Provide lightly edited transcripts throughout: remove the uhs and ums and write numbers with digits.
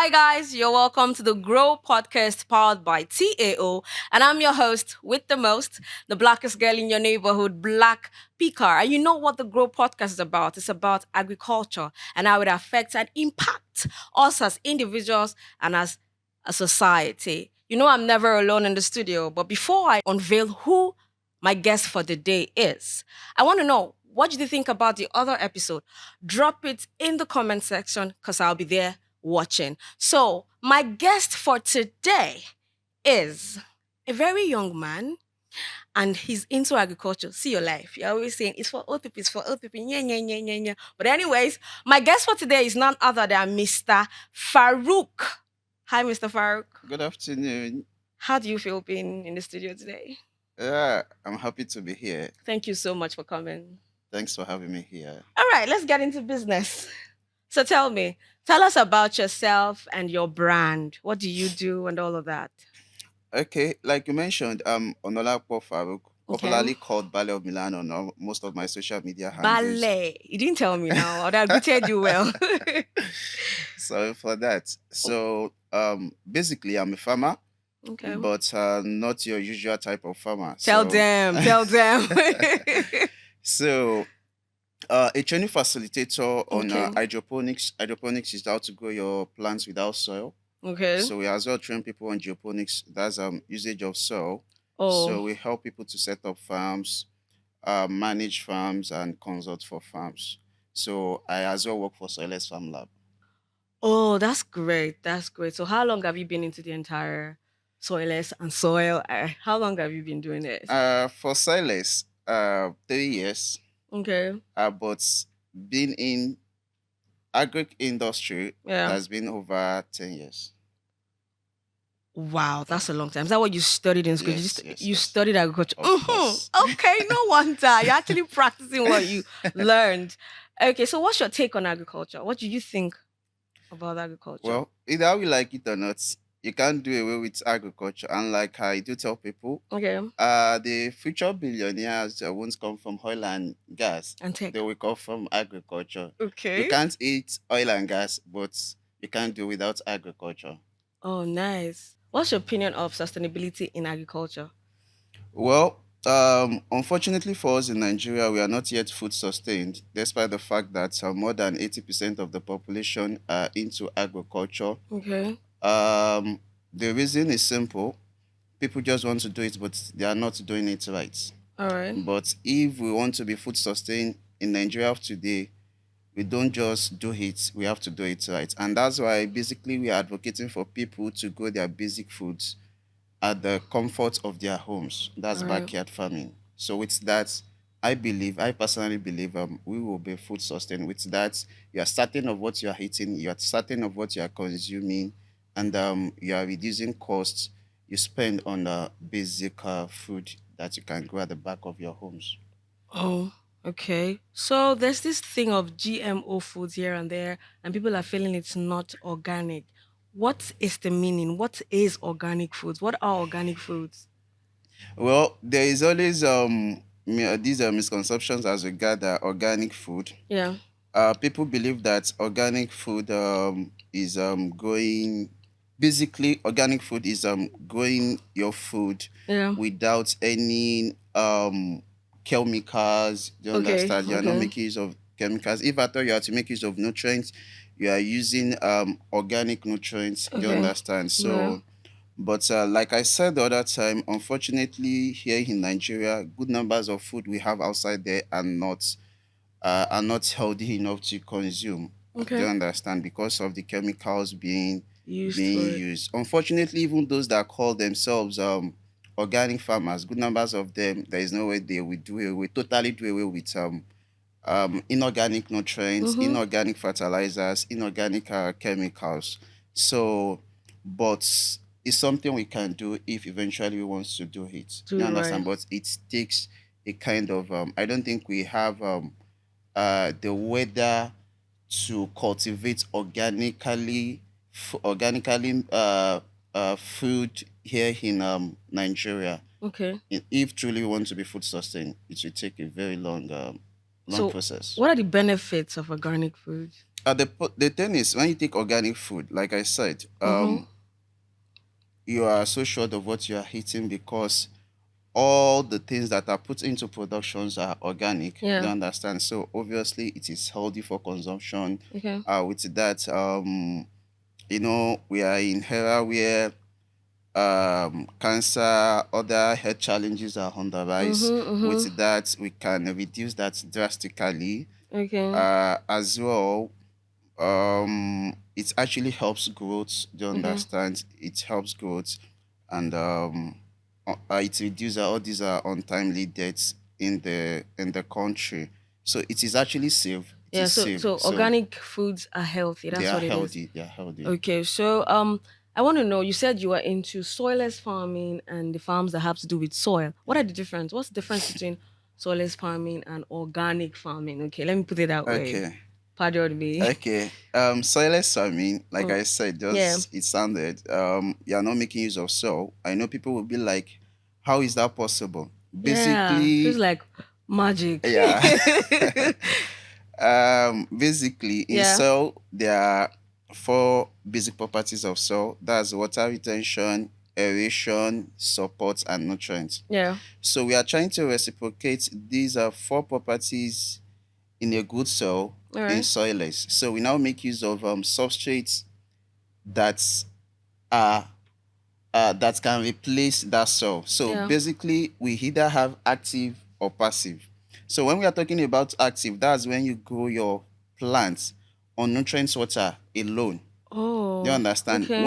Hi, guys. You're welcome to the Grow podcast powered by TAO. And I'm your host with the most, the blackest girl in your neighborhood, Black Picard. And you know what the Grow podcast is about? It's about agriculture and how it affects and impacts us as individuals and as a society. You know, I'm never alone in the studio, but before I unveil who my guest for the day is, I want to know what did you think about the other episode? Drop it in the comment section because I'll be there watching. So, my guest for today is a very young man and he's into agriculture. See your life. You're always saying it's for old people, it's for old people. Yeah, yeah, yeah, yeah, yeah. But, anyways, my guest for today is none other than Mr. Farooq. Hi, Mr. Farooq. Good afternoon. How do you feel being in the studio today? Yeah, I'm happy to be here. Thank you so much for coming. Thanks for having me here. All right, let's get into business. So tell us about yourself and your brand. What do you do and all of that? Okay, like you mentioned, Onalapo Farooq, Okay. popularly called Ballet of Milan on most of my social media handles. Ballet. You didn't tell me now. I greeted you well. Sorry for that. So, basically, I'm a farmer, Okay. but not your usual type of farmer. Tell So, them. Tell them. so a training facilitator on Okay. hydroponics. Hydroponics is how to grow your plants without soil. Okay. So we as well train people on geoponics. That's usage of soil. Oh. So we help people to set up farms, manage farms, and consult for farms. So I as well work for Soilless Farm Lab. Oh, that's great. That's great. So how long have you been into the entire soilless and soil? How long have you been doing it? For Soilless, 3 years. Okay. But being in agri industry Yeah. has been over 10 years. Wow, that's a long time. Is that what you studied in school? Yes, yes, You yes. studied agriculture. Of course. Okay, no wonder. You're actually practicing what you learned. Okay, so what's your take on agriculture? What do you think about agriculture? Well, either we like it or not, you can't do away with agriculture. And like I do tell people, Okay, the future billionaires won't come from oil and gas. and tech. They will come from agriculture. You Okay. can't eat oil and gas, but you can't do without agriculture. Oh, nice. What's your opinion of sustainability in agriculture? Well, unfortunately for us in Nigeria, we are not yet food sustained, despite the fact that more than 80% of the population are into agriculture. Okay. The reason is simple. People just want to do it, but they are not doing it right. All right. But if we want to be food sustained in Nigeria of today, we don't just do it, we have to do it right. And that's why basically we are advocating for people to grow their basic foods at the comfort of their homes. That's All right. backyard farming. So with that, I personally believe we will be food sustained. With that, you are certain of what you are eating, you are certain of what you are consuming, and you are reducing costs you spend on basic food that you can grow at the back of your homes. Oh, okay. So there's this thing of GMO foods here and there, and people are feeling it's not organic. What is the meaning? What is organic foods? What are organic foods? Well, there is always these misconceptions as regard organic food. Yeah. People believe that organic food is growing. Basically, organic food is growing your food Yeah. without any chemicals. Do you Okay. understand? You are not Okay. making use of chemicals. If at all you are to make use of nutrients, you are using organic nutrients. Do you Okay. understand? Yeah. So, but like I said the other time, unfortunately, here in Nigeria, good numbers of food we have outside there are not healthy enough to consume. Do you Okay. understand? Because of the chemicals Used being for it. used. Unfortunately, even those that call themselves organic farmers, good numbers of them, there is no way they will totally do away with inorganic nutrients, Mm-hmm. inorganic fertilizers, inorganic chemicals. So, but it's something we can do if eventually we want to do it. Do You it understand? right. But it takes a kind of I don't think we have the weather to cultivate organically food here in Nigeria. Okay. If truly we want to be food sustained, it will take a very long So, process. what are the benefits of organic foods? The thing is, when you take organic food, like I said, Mm-hmm. you are so sure of what you are eating because all the things that are put into productions are organic. You Yeah. understand? So obviously, it is healthy for consumption. Okay. With that, we are in era where cancer, other health challenges are on the rise. Mm-hmm. Mm-hmm. With that, we can reduce that drastically. Okay. As well, it actually helps growth. Do you Okay. understand? It helps growth, and it reduces all these untimely deaths in the country. So it is actually safe. It Yeah. is So safe. so So organic foods are healthy. they That's are what it is. healthy. They are healthy. Okay. So I want to know. You said you are into soilless farming and the farms that have to do with soil. What are the difference? What's the difference between soilless farming and organic farming? Okay. Let me put it that way. Okay. Pardon me. Okay. Soilless farming, like Mm, I said, yeah. just it sounded. You are not making use of soil. I know people will be like, "How is that possible?" Yeah. Feels Basically, like magic. yeah. Basically, in Yeah. soil, there are four basic properties of soil. That's water retention, aeration, support, and nutrients. Yeah. So we are trying to reciprocate these are four properties in a good soil All in right. soilless. So we now make use of substrates that are that can replace that soil. So Yeah. basically, we either have active or passive. So when we are talking about active, that's when you grow your plants on nutrients water alone. Do you Oh, understand? okay.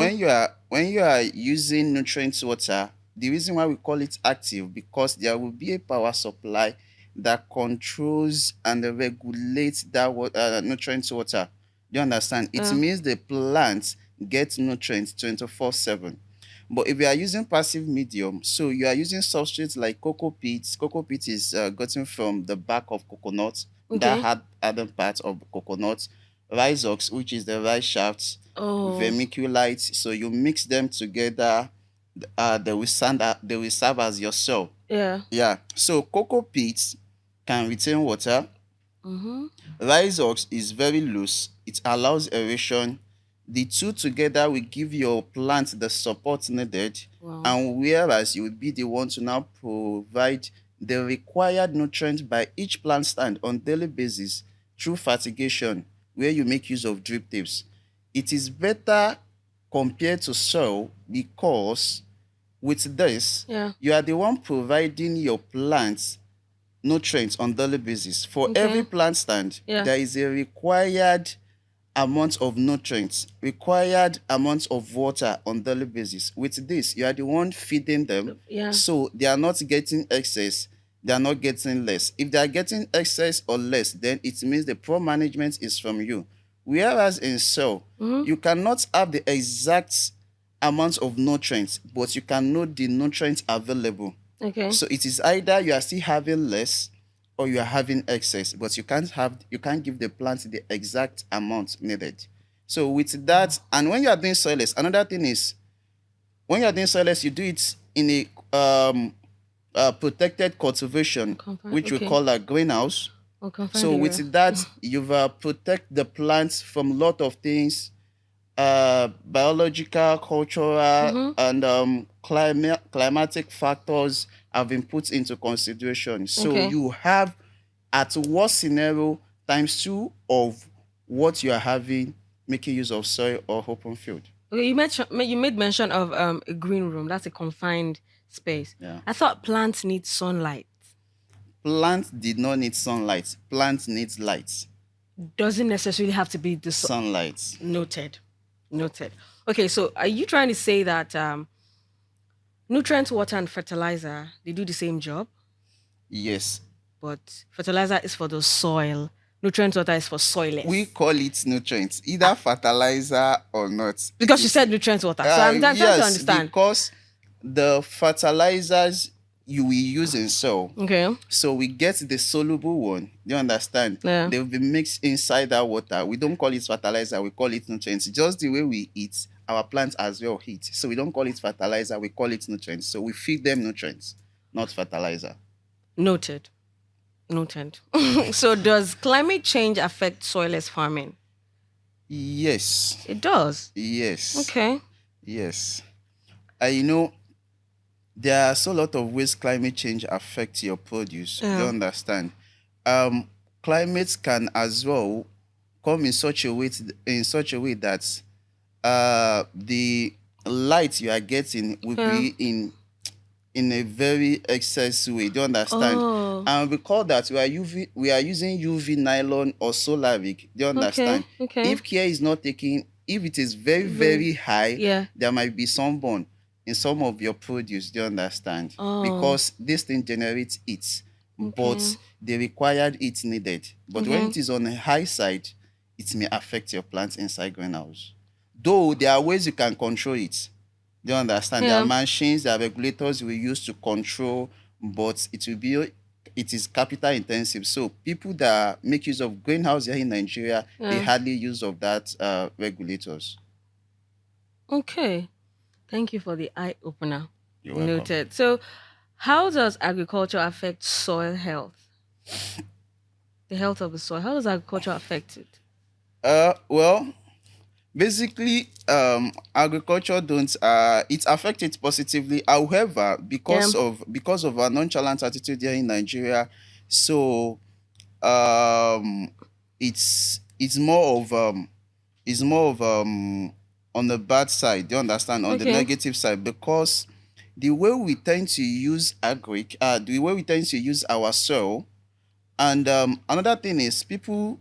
When you are using nutrients water, the reason why we call it active because there will be a power supply that controls and regulates that nutrients water. Do you understand? It Yeah. means the plants get nutrients 24/7. But if you are using passive medium, so you are using substrates like cocoa peat. Cocoa peat is gotten from the back of coconut, that Okay. hard other part of coconut. Rhizox, which is the rice shaft, Oh, vermiculite. So you mix them together. They will serve as your soil. yeah. Yeah. So cocoa peat can retain water. Mm-hmm. Rhizox is very loose. It allows aeration. The two together will give your plant the support needed, Wow. and whereas you will be the one to now provide the required nutrients by each plant stand on daily basis through fertigation, where you make use of drip tips. It is better compared to soil because with this, Yeah. you are the one providing your plants nutrients on daily basis. For every Okay. plant stand, Yeah. there is a required amount of nutrients, required amount of water on daily basis. With this, you are the one feeding them, Yeah. so they are not getting excess. They are not getting less. If they are getting excess or less, then it means the poor management is from you. Whereas in soil, Mm-hmm. you cannot have the exact amount of nutrients, but you can know the nutrients available. Okay. So it is either you are still having less or you are having excess, but you can't give the plant the exact amount needed. So with that, and when you are doing soilless, another thing is when you are doing soilless, you do it in a protected cultivation, Confined. which we Okay. call a greenhouse. Oh, confined So area. with that, you've protect the plants from a lot of things, biological, cultural, Mm-hmm. and climatic factors have been put into consideration. So Okay. you have at worst scenario times two of what you are having making use of soil or open field. Okay. You made mention of a green room. That's a confined space. Yeah. I thought plants need sunlight. Plants did not need sunlight. Plants need light. Doesn't necessarily have to be the sun. Sunlight. Noted. Noted. Okay. So are you trying to say that nutrient, water, and fertilizer they do the same job? Yes. But fertilizer is for the soil. Nutrient water is for We soilless. call it nutrients, either fertilizer or not. It Because you is said nutrient water. So I'm trying to yes, understand. because the fertilizers you will use in soil. Okay. So we get the soluble one. Do you understand? Yeah. They will be mixed inside that water. We don't call it fertilizer, we call it nutrients. Just the way we eat, our plants as well eat. So we don't call it fertilizer, we call it nutrients. So we feed them nutrients, not fertilizer. Noted. Noted. So does climate change affect soilless farming? Yes. It does. Yes. Okay. Yes. You know, there are so lot of ways climate change affect your produce. Do you Yeah. understand? Um, Climate can as well come in such a way that the light you are getting will Yeah. be in a very excess way. Do you understand? Oh. And recall that we are using UV nylon or solaric. Do you Okay. understand? Okay. If care is not taken, if it is very, Very. very high, Yeah. there might be sunburn in some of your produce. Do you understand? Oh. Because this thing generates heat, Okay. but the required heat needed. But when Okay. it is on the high side, it may affect your plants inside greenhouse. Though there are ways you can control it. Do you understand? There are Yeah. machines, there are regulators we use to control, but it is capital intensive. So people that make use of greenhouse here in Nigeria, they Yeah. hardly use of that regulators. Okay. Thank you for the eye opener. You're welcome. Noted. So, how does agriculture affect soil health? The health of the soil. How does agriculture affect it? Well, basically, agriculture don't it affects it positively. However, Yeah. because of our nonchalant attitude here in Nigeria, so um, it's more of on the bad side. Do you understand? On the Okay. negative side, because the way we tend to use the way we tend to use our soil, and another thing is people,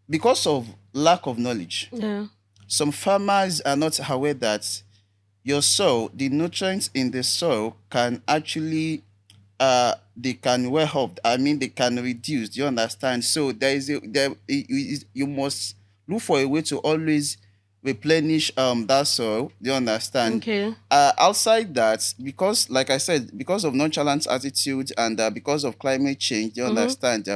because of lack of knowledge, Yeah. some farmers are not aware that your soil, the nutrients in the soil can actually they can wear off. I mean, they can reduce. Do you understand? So you must look for a way to always replenish that soil. Do you understand? Okay. Outside that, because like I said, because of nonchalant attitude and because of climate change, do you Mm-hmm. understand?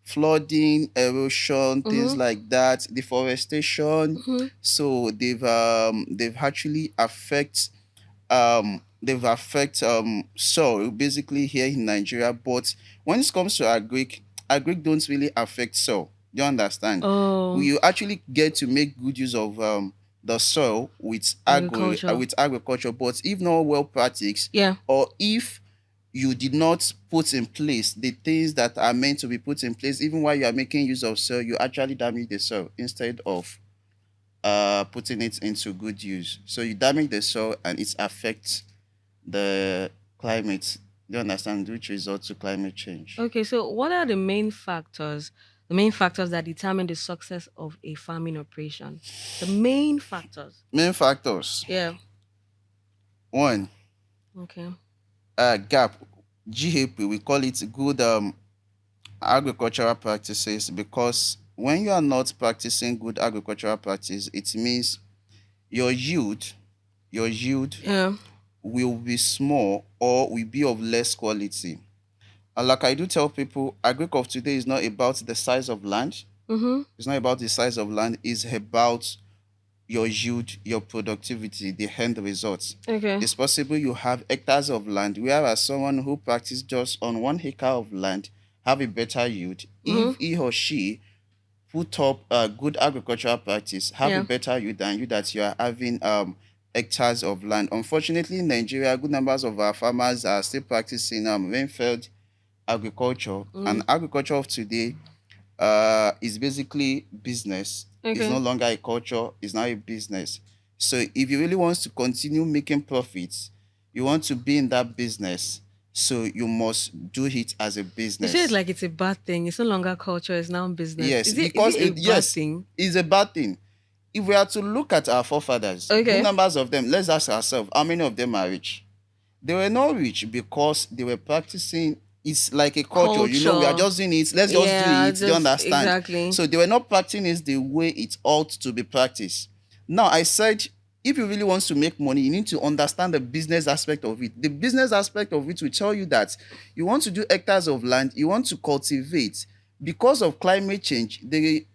Flooding, erosion, things Mm-hmm. like that, deforestation. Mm-hmm. So they've actually affect soil basically here in Nigeria. But when it comes to agric don't really affect soil. Do you understand? Oh, We actually get to make good use of the soil agriculture. with agriculture, but if not well practiced, Yeah. or if you did not put in place the things that are meant to be put in place, even while you are making use of soil, you actually damage the soil instead of putting it into good use. So you damage the soil and it affects the climate. Do you understand? Which results to climate change. Okay. So, what are the main factors? The main factors that determine the success of a farming operation. The main factors. Main factors. Yeah. One, Okay. gap. GAP, we call it good agricultural practices, because when you are not practicing good agricultural practice, it means your yield, your yield Yeah. will be small or will be of less quality. And like I do tell people, agriculture of today is not about the size of land. Mm-hmm. It's not about the size of land. It's about your yield, your productivity, the end results. Okay. It's possible you have hectares of land, whereas someone who practices just on 1 acre of land have a better yield Mm-hmm. if he or she put up a good agricultural practice, have a Yeah. better yield than you that you are having hectares of land. Unfortunately, in Nigeria, good numbers of our farmers are still practicing rainfed agriculture, and Mm. agriculture of today is basically business. It's no Okay. longer a culture, it's now a business. So if you really want to continue making profits, you want to be in that business, so you must do it as a You say it business. like it's a bad thing. It's no longer culture. It's now business. Yes, Is because it a bad yes, thing? it's a bad thing. If we are to look at our forefathers, good Okay. numbers of them, let's ask ourselves how many of them are rich. They were not rich because they were practicing. It's like a culture, we are Culture. just doing it, let's just do Yeah. it. Do you Just understand? exactly. So they were not practicing it the way it ought to be practiced. Now, I said, if you really want to make money, you need to understand the business aspect of it. The business aspect of it will tell you that you want to do hectares of land, you want to cultivate. Because of climate change, the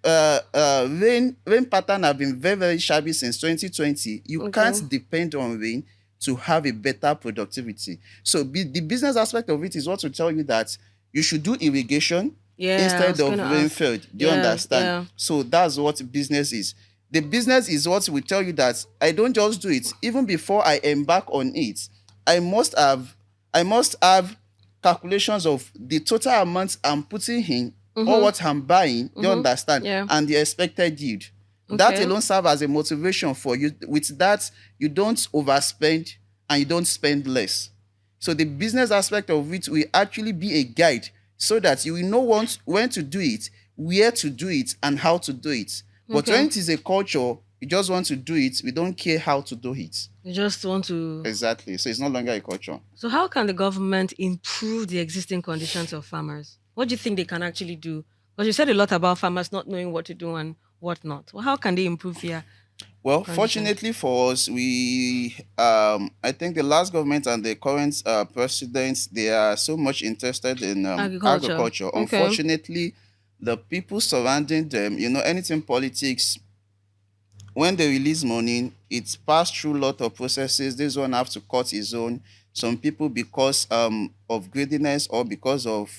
rain pattern have been very, very shabby since 2020. You Okay. can't depend on rain to have a better productivity. So the business aspect of it is what to tell you that you should do irrigation, Yeah, I instead was of gonna ask. rainfed. Do you Yeah, understand? yeah. So that's what business is. The business is what will tell you that I don't just do it. Even before I embark on it, I must have I must have calculations of the total amount I'm putting in or Mm-hmm. what I'm buying. Do you Mm-hmm. understand? Yeah. And the expected yield. That Okay. alone serves as a motivation for you. With that, you don't overspend and you don't spend less. So the business aspect of it will actually be a guide so that you will know when to do it, where to do it, and how to do it. But when Okay. it is a culture, you just want to do it, we don't care how to do it. You just want to. Exactly. So it's no longer a culture. So, how can the government improve the existing conditions of farmers? What do you think they can actually do? Because you said a lot about farmers not knowing what to do and what not. Well, how can they improve their Well, conditions? fortunately for us, I think the last government and the current president, they are so much interested in Agriculture. agriculture. Okay. Unfortunately, the people surrounding them, anything politics, when they release money, it's passed through a lot of processes. This one have to cut his own. Some people, because of greediness or because of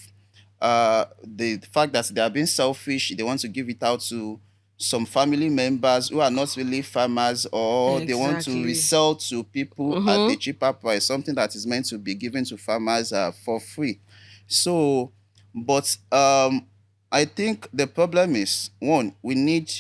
the fact that they are being selfish, they want to give it out to some family members who are not really farmers, or they want to Exactly. resell to people at a Mm-hmm. cheaper price, something that is meant to be given to farmers for free. So, but I think the problem is, one, we need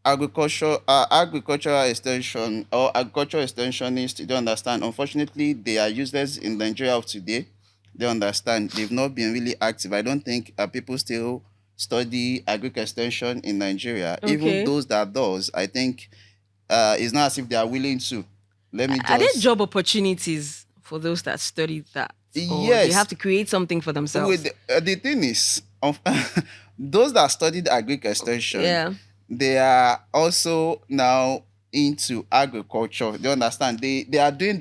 agricultural extension or agricultural extensionists. You don't understand, unfortunately they are useless in Nigeria of today. They understand, they've not been really active. I don't think people still study agric extension in Nigeria. Even Okay. those that does, I think it's not as if they are willing to. Let me Are there just job opportunities for those that study that? Or they have Yes. to create something for themselves? With the thing is, those that studied agric extension, Yeah. they are also now into agriculture. Do you understand? They are doing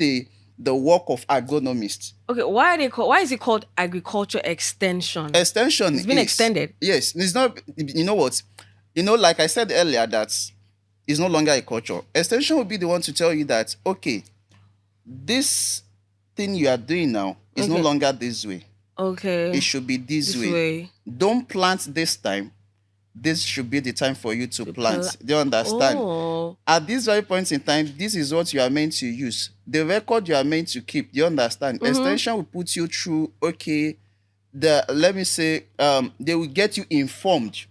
the work of agronomists. Okay, why is it called agriculture extension? Extension It's been is, extended. yes, it's not. You know what? Like I said earlier, that it's no longer a culture. Extension will be the one to tell you that, okay, this thing you are doing now is no Okay. longer this way. It Okay. should be this This way. way Don't plant this time. This should be the time for you to to pl- plant. Do you understand? Oh. At this very point in time, this is what you are meant to use. The record you are meant to keep. Do you understand? Mm-hmm. Extension will put you through, okay, let me say, they will get you informed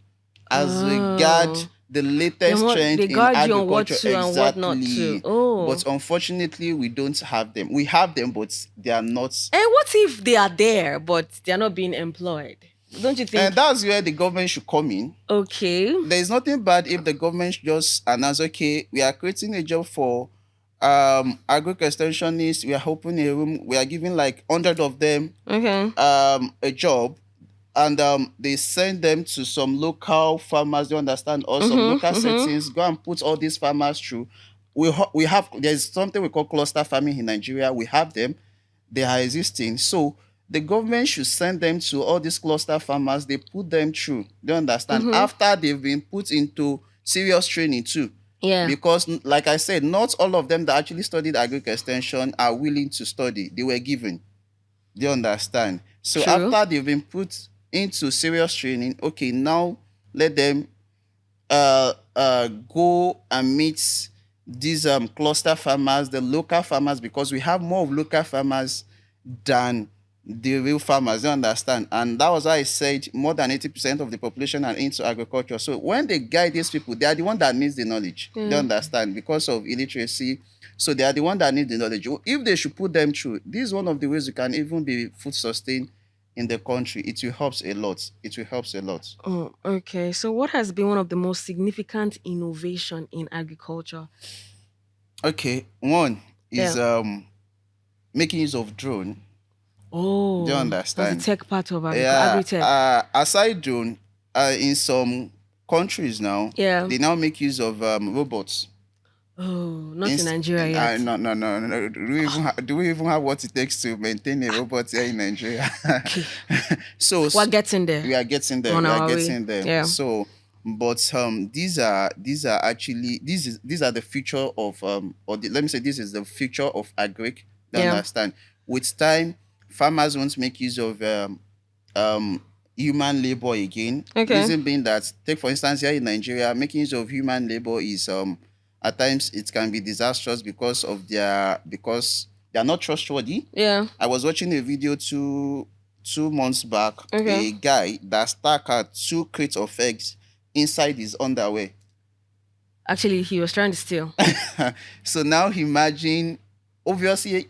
as regard Oh. the latest trend They in guard you on what agriculture. to and what not to. Exactly. Oh. But unfortunately, we don't have them. We have them, but they are not. And what if they are there but they are not being employed? Don't you And think? that's where the government should come in. Okay. There is nothing bad if the government just announce, okay, we are creating a job for agric extensionists. We are opening a room. We are giving like 100 of them Okay. a job, and they send them to some local farmers. You understand, or some Mm-hmm. local Mm-hmm. settings. Go and put all these farmers through. We have, there's something we call cluster farming in Nigeria. We have them. They are existing. So the government should send them to all these cluster farmers. They put them through. They understand, Mm-hmm. after they've been put into serious training too. Yeah. Because, like I said, not all of them that actually studied agric extension are willing to study. They were given. Do you understand? So True. after they've been put into serious training, okay, now let them go and meet these cluster farmers, the local farmers, because we have more of local farmers than the real farmers. You understand? And that was why I said more than 80% of the population are into agriculture. So when they guide these people, they are the one that needs the knowledge. They Yeah. understand, because of illiteracy. So they are the one that need the knowledge. If they should put them through, this is one of the ways you can even be food sustained in the country. It will help a lot. It will help a lot. Oh, okay. So what has been one of the most significant innovation in agriculture? Okay, one is Yeah. making use of drone. Do you Oh, that's the understand? tech part of Yeah. agri-tech. Aside drone, in some countries now, Yeah. they now make use of robots. Oh, not in Nigeria yet. No, no, no, no. Do we even have what it takes to maintain a robot here in Nigeria? Okay. So We're getting there. we are getting there. On We are our way. getting there. Yeah. So, but these are actually, these are the future of let me say, this is the future of agric. You Yeah. understand? With time, farmers won't make use of human labor again. Okay. Reason being that, take for instance, here in Nigeria, making use of human labor is at times it can be disastrous because they are not trustworthy. Yeah. I was watching a video 2 months back, Okay. a guy that stuck out 2 crates of eggs inside his underwear. Actually, he was trying to steal. So now imagine, obviously,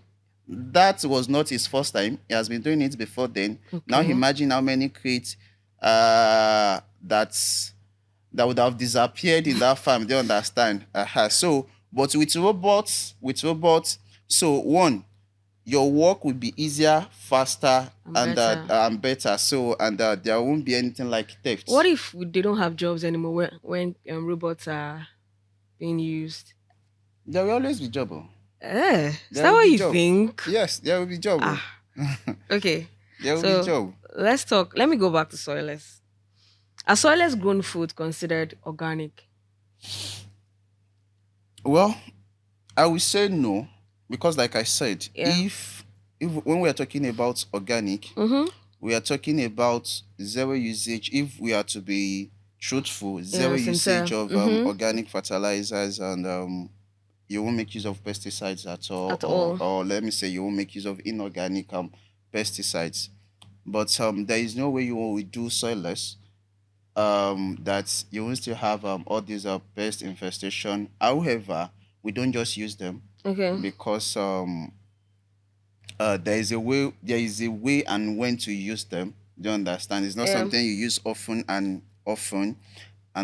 that was not his first time. He has been doing it before then. Now Okay. imagine how many crates that would have disappeared in that farm. Do you understand? So, but with robots, so one, your work will be easier, faster, And better. and better. So, and there won't be anything like theft. What if they don't have jobs anymore when robots are being used? There will always be job. Is There that will what be you job. think? Yes, there will be job. Ah, okay. There will be So job. let's talk. Let me go back to soilless. Are soilless grown food considered organic? Well, I will say no, because like I said, Yeah. if when we are talking about organic, Mm-hmm. we are talking about zero usage. If we are to be truthful, zero Yeah, sincere. usage of Mm-hmm. organic fertilizers, and you won't make use of pesticides at all, At all. or let me say you won't make use of inorganic pesticides. But there is no way you will do soilless, that you will still have all these pest infestation. However, we don't just use them Okay. because there is a way and when to use them. Do you understand? It's not Yeah. something you use often, and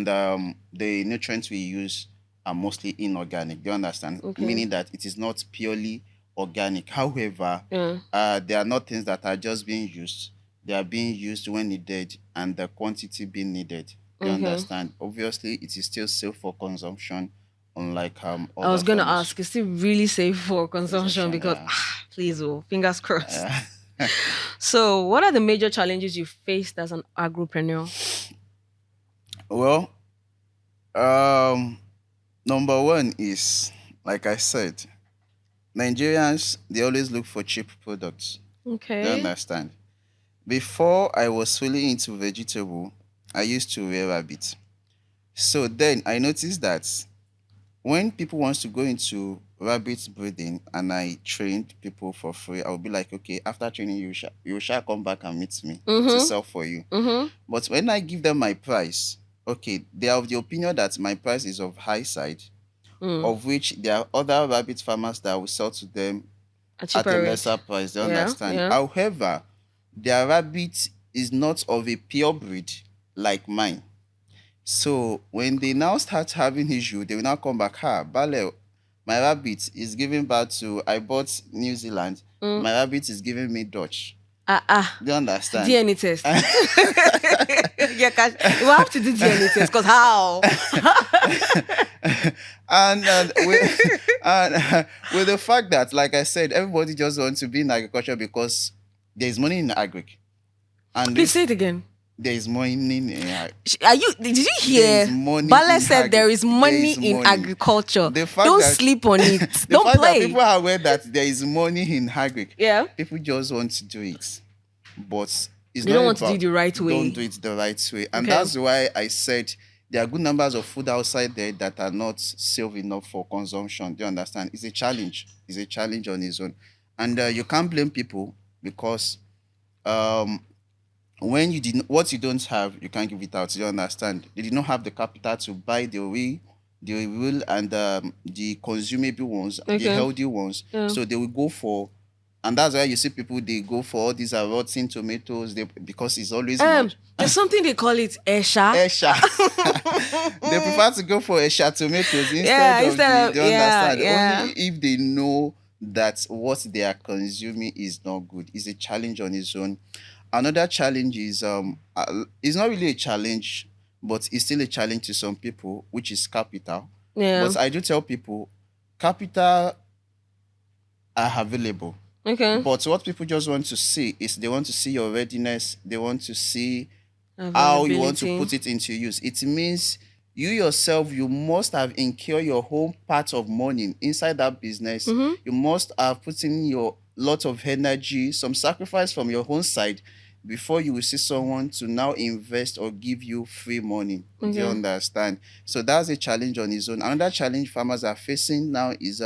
the nutrients we use are mostly inorganic. Do you understand? Okay. Meaning that it is not purely organic. However, Yeah. there are not things that are just being used. They are being used when needed and the quantity being needed. Do you Okay. understand? Obviously, it is still safe for consumption, unlike I other was gonna forms. ask, is it really safe for consumption? Consumption, Because yeah. please, oh, fingers crossed. Uh, So, what are the major challenges you faced as an agripreneur? well, number one is, like I said, Nigerians, they always look for cheap products. Do you Okay. understand? Before I was fully into vegetable, I used to wear rabbit. So then I noticed that when people wants to go into rabbit breeding and I trained people for free, I would be like, okay, after training you shall come back and meet me to Mm-hmm. sell for you. Mm-hmm. But when I give them my price, okay, they are of the opinion that my price is of high side, Mm. of which there are other rabbit farmers that will sell to them A at cheaper a rate. lesser price. They Yeah. understand. Yeah. However, their rabbit is not of a pure breed like mine. So when they now start having issue, they will now come back. Bale, my rabbit is giving birth to. I bought New Zealand. Mm. My rabbit is giving me Dutch. Do you understand? DNA test. Yeah, you have to do DNA test because how? and with the fact that, like I said, everybody just wants to be in agriculture because there is money in agric, and Please say it again. there is money in Are you? Did you There is hear? money Bale in said there is money is in money. agriculture. The fact Don't that- sleep on it. the Don't fact that play. people are aware that there is money in agric, Yeah. people just want to do it, but it's They not don't want to do about- it the right way. Don't do it the right way, and Okay. that's why I said there are good numbers of food outside there that are not safe enough for consumption. Do you understand? It's a challenge. It's a challenge on its own, and you can't blame people because when what you don't have, you can't give it out. You understand? They did not have the capital to buy the real and the consumable ones, Okay. the healthy ones. Yeah. So they will go for, and that's why you see people, they go for all these rotten tomatoes. Because it's always much. There's something they call it esha. Esha. They prefer to go for Esha tomatoes Yeah, instead of instead the, of- you yeah, understand? yeah. Only if they know that what they are consuming is not good. It's a challenge on its own. Another challenge is it's not really a challenge, but it's still a challenge to some people, which is capital. Yeah. But I do tell people capital are available. Okay. But what people just want to see is they want to see your readiness. They want to see how you want to Availability. put it into use. It means you yourself, you must have incurred your whole part of money inside that business. Mhm. You must have put in your lot of energy, some sacrifice from your own side, before you will see someone to now invest or give you free money. Do you Okay. understand? So that's a challenge on its own. Another challenge farmers are facing now is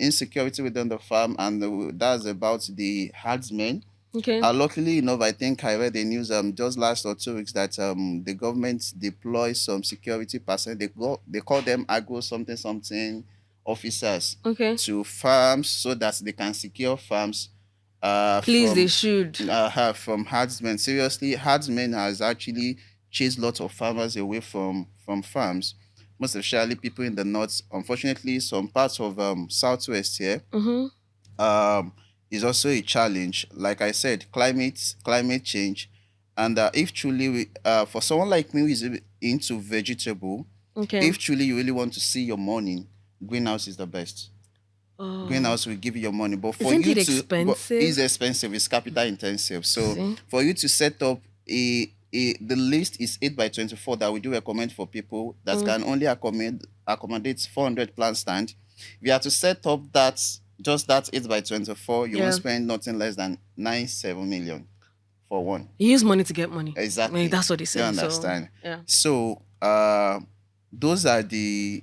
insecurity within the farm, and that's about the herdsmen. Okay. Luckily enough, I think I read the news just last or 2 weeks that the government deploys some security person. They call them agro something something officers Okay. to farms so that they can secure farms Please, they should. from herdsmen. Seriously, herdsmen has actually chased lots of farmers away from farms, most especially people in the north. Unfortunately, some parts of southwest here Mm-hmm. um, is also a challenge. Like I said, climate change, and if truly for someone like me who is into vegetable, Okay. if truly you really want to see your money, greenhouse is the best. Oh, Greenhouse will give you your money, but isn't it expensive? it's expensive, it's capital intensive. So See? for you to set up the list is 8 by 24 that we do recommend for people that Mm. can only accommodate 400 plant stand. If you have to set up that, just that 8 by 24, you won't Yeah. spend nothing less than 9-7 million for one. You use money to get money. I mean, Exactly. that's what they You say. So understand? yeah. So those are the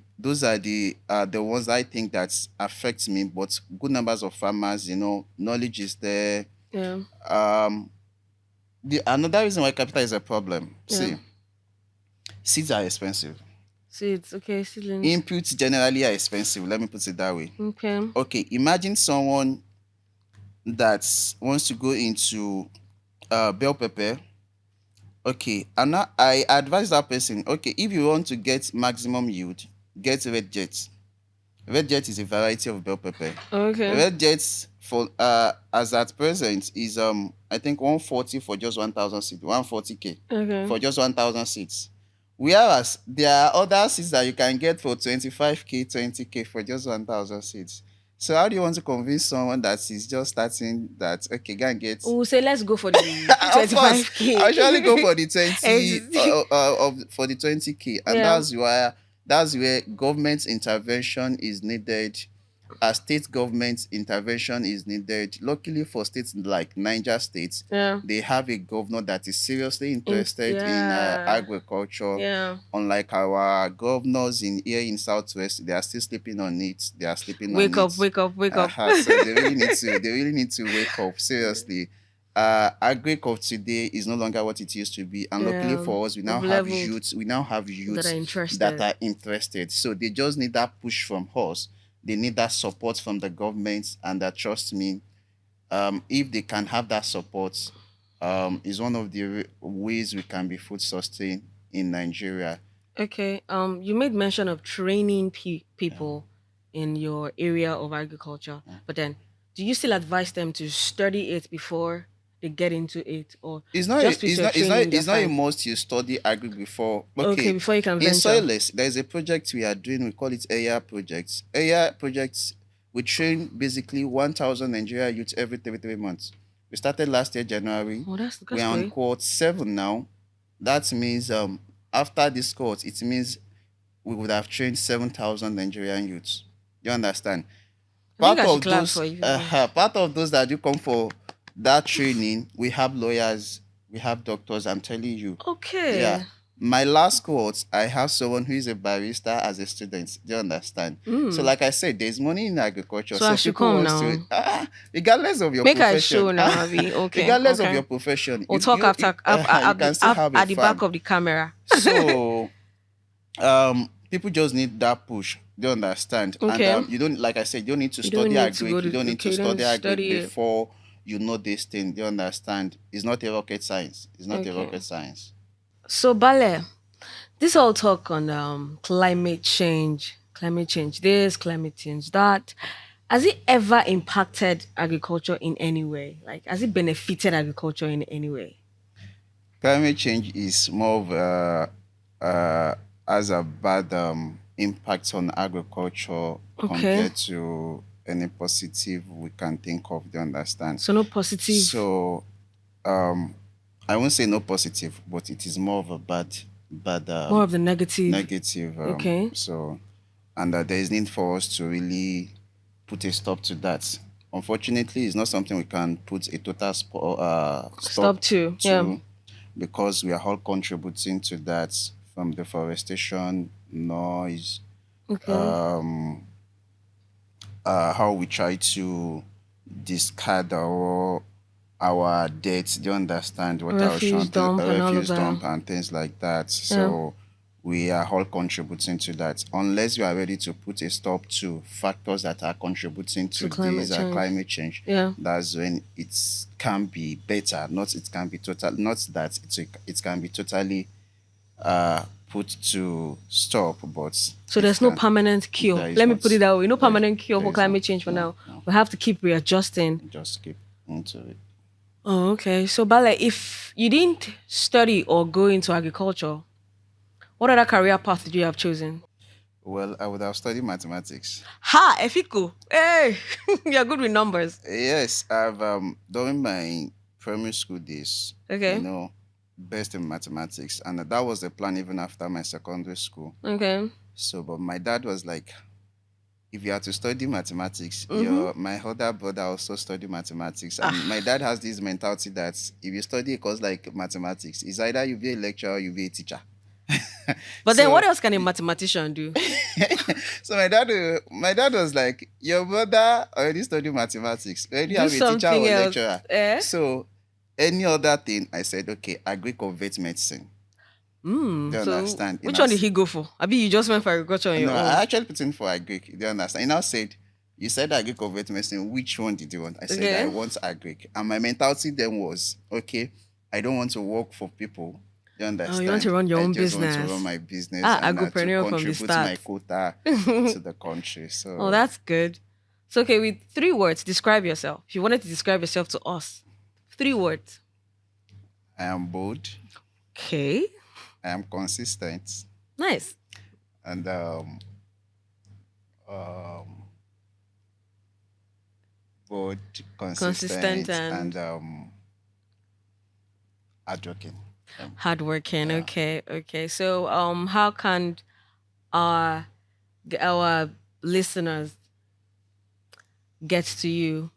ones I think that affects me. But good numbers of farmers, knowledge is there. Yeah. Um, the another reason why capital is a problem. Yeah. See, seeds are expensive. Seeds. Okay. Seedlings. Inputs generally are expensive. Let me put it that way. Okay. Okay, imagine someone that wants to go into bell pepper. Okay, and now I advise that person, okay, if you want to get maximum yield, get red jet. Red jet is a variety of bell pepper. Okay. Red jet for as at present is I think 140 for just 1,000 seeds, 140K Okay. for just 1,000 seeds. Whereas there are other seeds that you can get for 25K, 20K for just 1,000 seeds. So how do you want to convince someone that is just starting that, okay, go and get We'll say let's go for the of course, 25K. I'll surely go for the 20 Ex- for the 20K, and Yeah. that's where government intervention is needed. State government intervention is needed. Luckily for states like Niger State, Yeah. they have a governor that is seriously interested in Yeah. agriculture. Yeah. Unlike our governors in here in Southwest, they are still sleeping on it. They are sleeping Wake on up, it. wake up, wake up. So they really need to wake up seriously. Agriculture today is no longer what it used to be, and luckily Yeah. for us, we now They've have leveled youths. We now have that youths are interested. that are interested. So they just need that push from us. They need that support from the government, and that, trust me, if they can have that support, is one of the ways we can be food sustained in Nigeria. Okay. You made mention of training people in your area of agriculture, but then, do you still advise them to study it before they get into it, or It's not. just with your training It's not a fine? must you study agri before. Okay, Okay, before you can in venture. Soilless, there is a project we are doing. We call it AIR projects. AIR projects. We train basically 1,000 Nigeria youths every 3 months. We started last year January. Oh, that's We are on great. cohort 7 now. That means after this cohort, it means we would have trained 7,000 Nigerian youths. You understand? I think Part I should of clap those for you. part of those that do come for that training, we have lawyers, we have doctors. I'm telling you. Okay. Yeah. My last cohort, I have someone who is a barista as a student. Do you understand? So, like I said, there's money in agriculture. So I So should people come want to, now. regardless of your Make a show profession, now, Abby. Okay. regardless of Okay. your profession, We'll talk after you can still have a at the back farm. of the camera. So people just need that push. Do you understand? Okay. And you don't, like I said, you don't need to You don't study need to agri. go You to don't need to okay, you don't study agri study it. before you know this thing. Do you understand? It's not a rocket science. It's not a Okay. rocket science. So Bale, this whole talk on climate change this, climate change that, has it ever impacted agriculture in any way? Like, has it benefited agriculture in any way? Climate change is more of has a bad impact on agriculture Okay. compared to any positive we can think of. Do you understand? So no positive. So I won't say no positive, but it is more of a bad More of the negative. negative. Okay. So, and there is need for us to really put a stop to that. Unfortunately, it's not something we can put a total stop Stop too. Yeah. to, because we are all contributing to that, from deforestation, noise, Okay. um, how we try to discard our dates. Do you understand what I was Refuse trying to, dump and all of refuse that. dump and things like that? Yeah. So we are all contributing to that. Unless you are ready to put a stop to factors that are contributing To to climate this change. climate change, Yeah. that's when it can be better. Not it can be total. Not that it can be totally uh put to stop, but So it there's no can. permanent cure. There is Let me not. put it that way. No There, permanent cure there for is not. climate change for No, now. no. We have to keep readjusting. Just keep into it. Oh, okay. So, Bale, if you didn't study or go into agriculture, what other career path did you have chosen? Well, I would have studied mathematics. Ha, Efiko. Hey, you're good with numbers. Yes, I've during my primary school days, you Okay. know, best in mathematics, and that was the plan even after my secondary school. Okay. So, but my dad was like, if you are to study mathematics, Mm-hmm. my older brother also study mathematics, and my dad has this mentality that if you study a course like mathematics, it's either you be a lecturer or you be a teacher. But then what So else can a mathematician do? so my dad was like, your brother already studied mathematics. We already Do have a teacher something or else. lecturer. Eh? So any other thing, I said, okay, agree or vet medicine. Do you So understand? which one did he go for? I mean, you just went for agriculture on your No, own. I actually put in for agree. Do you understand? He now said, you said agree or vet medicine. Which one did you want? I said, I Okay. want agree. And my mentality then was, okay, I don't want to work for people. Do you Oh, you want to understand? run your I own just want to run business. my business Ah, and to agripreneur from the contribute start. my quota Oh, to the country. So that's good. So, okay, with 3 words, describe yourself. If you wanted to describe yourself to us, 3 words. I am bold, Okay, I am consistent, nice. and um, bold, Consistent consistent, and and hardworking. hardworking. Yeah. Okay, okay. So, how can our our listeners get to you?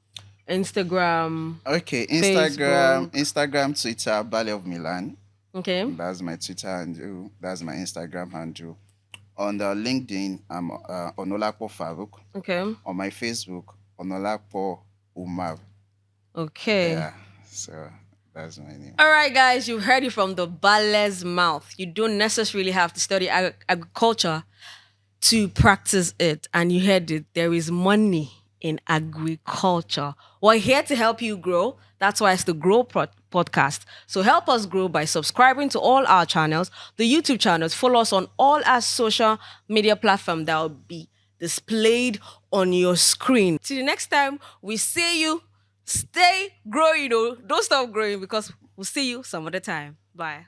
Instagram, Okay, Facebook. Instagram, Twitter, Ballet of Milan. Okay, That's my Twitter handle. That's my Instagram handle. On the LinkedIn, I'm Onalapo Farooq. okay, On my Facebook, Onalapo Umar. okay. Yeah. So that's my name. All right, guys, you heard it from the ballet's mouth. You don't necessarily have to study agriculture to practice it. And you heard it. There is money in agriculture. We're here to help you grow. That's why it's the Podcast. So help us grow by subscribing to all our channels, the YouTube channels. Follow us on all our social media platforms that will be displayed on your screen. Till the next time we see you, stay growing. Don't stop growing because we'll see you some other time. Bye.